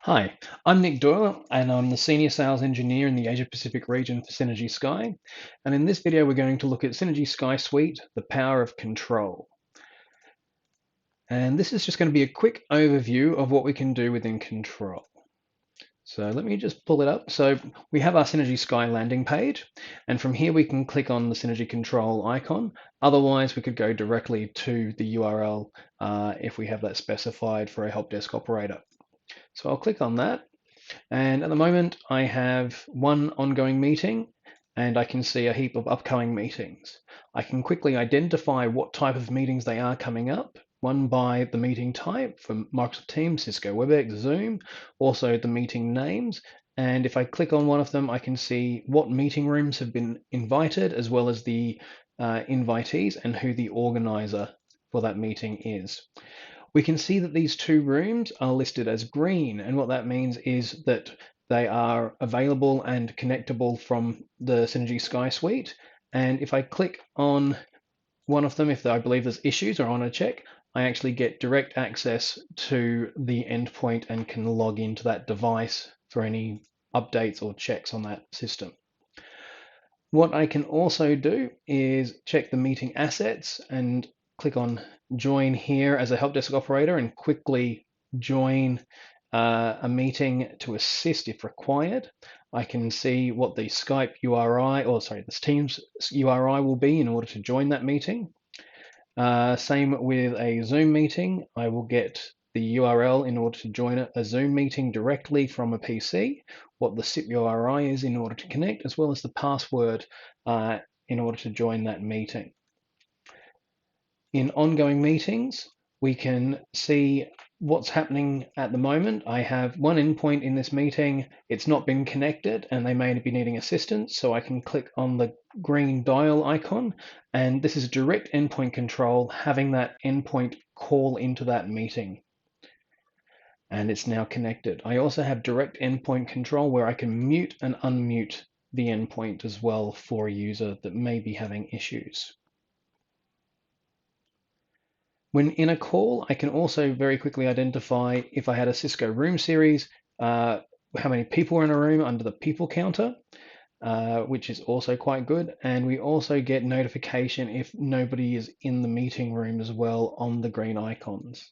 Hi, I'm Nick Doyle, and I'm the Senior Sales Engineer in the Asia Pacific region for Synergy Sky. And in this video, we're going to look at Synergy Sky Suite, the power of control. And this is just going to be a quick overview of what we can do within control. So let me just pull it up. So we have our Synergy Sky landing page, and from here we can click on the Synergy Control icon. Otherwise, we could go directly to the URL if we have that specified for a help desk operator. So I'll click on that. And at the moment, I have one ongoing meeting and I can see a heap of upcoming meetings. I can quickly identify what type of meetings they are coming up, one by the meeting type from Microsoft Teams, Cisco WebEx, Zoom, also the meeting names. And if I click on one of them, I can see what meeting rooms have been invited, as well as the invitees and who the organizer for that meeting is. We can see that these two rooms are listed as green, and what that means is that they are available and connectable from the Synergy Sky Suite. And if I click on one of them, if I believe there's issues or I want to check, I actually get direct access to the endpoint and can log into that device for any updates or checks on that system. What I can also do is check the meeting assets and click on join here as a help desk operator and quickly join a meeting to assist if required. I can see what the Skype URI, or sorry, this Teams URI will be in order to join that meeting. Same with a Zoom meeting. I will get the URL in order to join a Zoom meeting directly from a PC, what the SIP URI is in order to connect, as well as the password in order to join that meeting. In ongoing meetings, we can see what's happening at the moment. I have one endpoint in this meeting. It's not been connected and they may be needing assistance. So I can click on the green dial icon, and this is direct endpoint control, having that endpoint call into that meeting. And it's now connected. I also have direct endpoint control where I can mute and unmute the endpoint as well for a user that may be having issues. When in a call, I can also very quickly identify if I had a Cisco room series, how many people are in a room under the people counter, which is also quite good. And we also get notification if nobody is in the meeting room as well on the green icons.